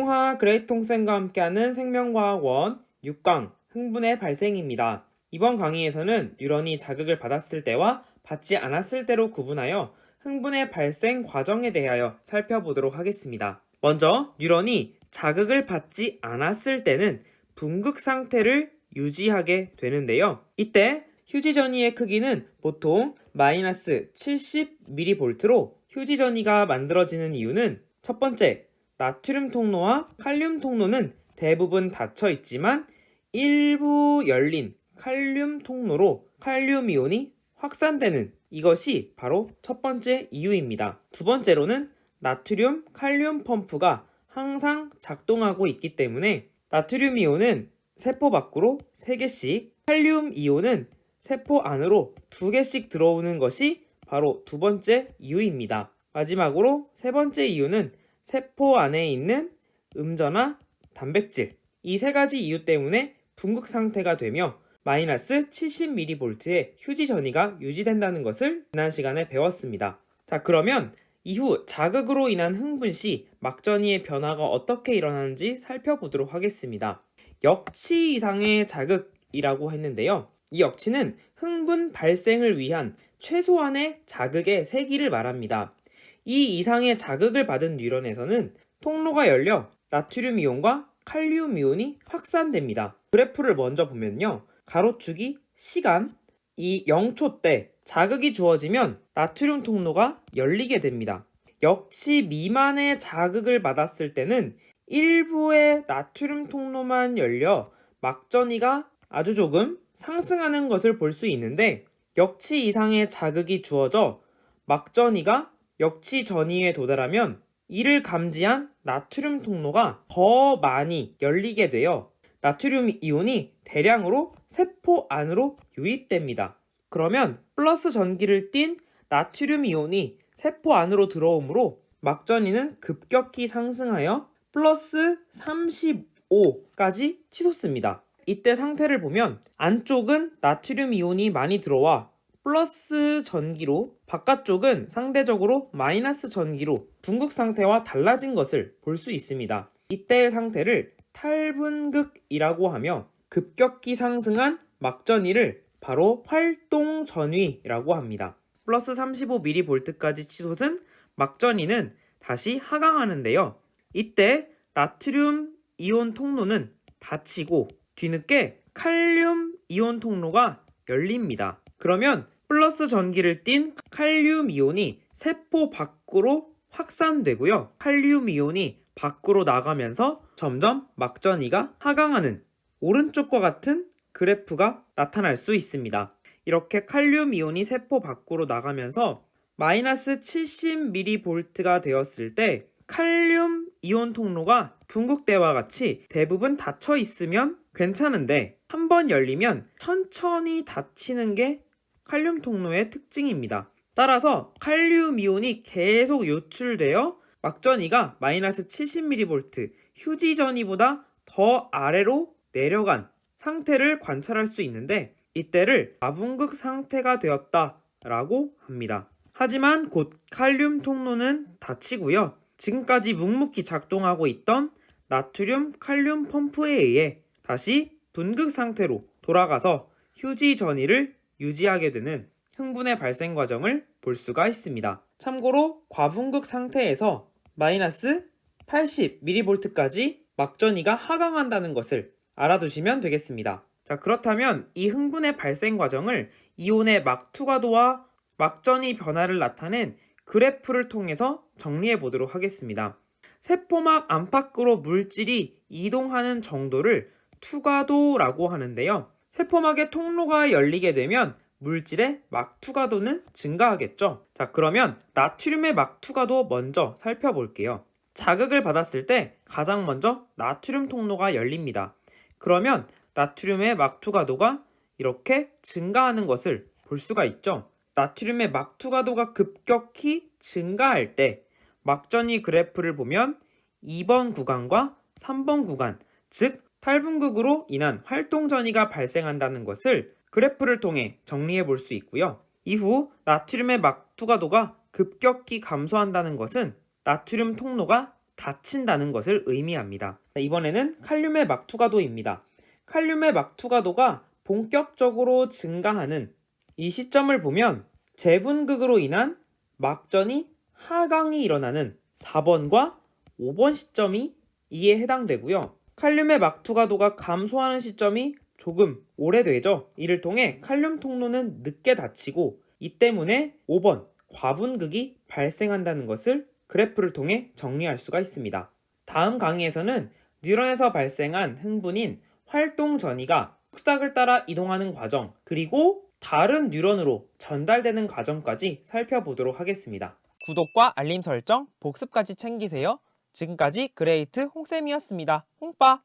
이동하 그레이통쌤과 함께하는 생명과학원 6강 흥분의 발생입니다. 이번 강의에서는 뉴런이 자극을 받았을 때와 받지 않았을 때로 구분하여 흥분의 발생 과정에 대하여 살펴보도록 하겠습니다. 먼저 뉴런이 자극을 받지 않았을 때는 분극 상태를 유지하게 되는데요. 이때 휴지 전이의 크기는 보통 마이너스 70mV로 휴지 전이가 만들어지는 이유는 첫 번째, 나트륨 통로와 칼륨 통로는 대부분 닫혀 있지만 일부 열린 칼륨 통로로 칼륨 이온이 확산되는 이것이 바로 첫 번째 이유입니다. 두 번째로는 나트륨 칼륨 펌프가 항상 작동하고 있기 때문에 나트륨 이온은 세포 밖으로 3개씩, 칼륨 이온은 세포 안으로 2개씩 들어오는 것이 바로 두 번째 이유입니다. 마지막으로 세 번째 이유는 세포 안에 있는 음전화, 단백질, 이 3가지 이유 때문에 분극 상태가 되며 마이너스 70mV의 휴지 전이가 유지된다는 것을 지난 시간에 배웠습니다. 자, 그러면 이후 자극으로 인한 흥분 시 막전이의 변화가 어떻게 일어나는지 살펴보도록 하겠습니다. 역치 이상의 자극이라고 했는데요. 이 역치는 흥분 발생을 위한 최소한의 자극의 세기를 말합니다. 이 이상의 자극을 받은 뉴런에서는 통로가 열려 나트륨 이온과 칼륨 이온이 확산됩니다. 그래프를 먼저 보면요. 가로축이 시간, 이 0초 때 자극이 주어지면 나트륨 통로가 열리게 됩니다. 역치 미만의 자극을 받았을 때는 일부의 나트륨 통로만 열려 막전이가 아주 조금 상승하는 것을 볼 수 있는데, 역치 이상의 자극이 주어져 막전이가 역치 전이에 도달하면 이를 감지한 나트륨 통로가 더 많이 열리게 되어 나트륨 이온이 대량으로 세포 안으로 유입됩니다. 그러면 플러스 전기를 띤 나트륨 이온이 세포 안으로 들어오므로 막전이는 급격히 상승하여 플러스 35까지 치솟습니다. 이때 상태를 보면 안쪽은 나트륨 이온이 많이 들어와 플러스 전기로, 바깥쪽은 상대적으로 마이너스 전기로 분극 상태와 달라진 것을 볼 수 있습니다. 이때의 상태를 탈분극이라고 하며 급격히 상승한 막전이를 바로 활동전위라고 합니다. 플러스 35mV까지 치솟은 막전이는 다시 하강하는데요. 이때 나트륨 이온 통로는 닫히고 뒤늦게 칼륨 이온 통로가 열립니다. 그러면 플러스 전기를 띤 칼륨 이온이 세포 밖으로 확산되고요. 칼륨 이온이 밖으로 나가면서 점점 막전이가 하강하는 오른쪽과 같은 그래프가 나타날 수 있습니다. 이렇게 칼륨 이온이 세포 밖으로 나가면서 마이너스 70mV가 되었을 때 칼륨 이온 통로가 분극 때와 같이 대부분 닫혀 있으면 괜찮은데 한번 열리면 천천히 닫히는 게 칼륨 통로의 특징입니다. 따라서 칼륨 이온이 계속 유출되어 막전이가 마이너스 70mV 휴지 전이보다 더 아래로 내려간 상태를 관찰할 수 있는데, 이때를 아분극 상태가 되었다라고 합니다. 하지만 곧 칼륨 통로는 닫히고요. 지금까지 묵묵히 작동하고 있던 나트륨 칼륨 펌프에 의해 다시 분극 상태로 돌아가서 휴지 전이를 유지하게 되는 흥분의 발생 과정을 볼 수가 있습니다. 참고로 과분극 상태에서 마이너스 80mV까지 막전이가 하강한다는 것을 알아두시면 되겠습니다. 자, 그렇다면 이 흥분의 발생 과정을 이온의 막투과도와 막전이 변화를 나타낸 그래프를 통해서 정리해 보도록 하겠습니다. 세포막 안팎으로 물질이 이동하는 정도를 투과도라고 하는데요. 세포막의 통로가 열리게 되면 물질의 막투과도는 증가하겠죠. 자, 그러면 나트륨의 막투과도 먼저 살펴볼게요. 자극을 받았을 때 가장 먼저 나트륨 통로가 열립니다. 그러면 나트륨의 막투과도가 이렇게 증가하는 것을 볼 수가 있죠. 나트륨의 막투과도가 급격히 증가할 때 막전이 그래프를 보면 2번 구간과 3번 구간, 즉 탈분극으로 인한 활동전이가 발생한다는 것을 그래프를 통해 정리해 볼 수 있고요. 이후 나트륨의 막투과도가 급격히 감소한다는 것은 나트륨 통로가 닫힌다는 것을 의미합니다. 이번에는 칼륨의 막투가도입니다. 칼륨의 막투가도가 본격적으로 증가하는 이 시점을 보면 재분극으로 인한 막전이 하강이 일어나는 4번과 5번 시점이 이에 해당되고요. 칼륨의 막투가도가 감소하는 시점이 조금 오래되죠. 이를 통해 칼륨 통로는 늦게 닫히고 이 때문에 5번 과분극이 발생한다는 것을 그래프를 통해 정리할 수가 있습니다. 다음 강의에서는 뉴런에서 발생한 흥분인 활동 전이가 축삭을 따라 이동하는 과정, 그리고 다른 뉴런으로 전달되는 과정까지 살펴보도록 하겠습니다. 구독과 알림 설정, 복습까지 챙기세요. 지금까지 그레이트 홍쌤이었습니다. 홍빠!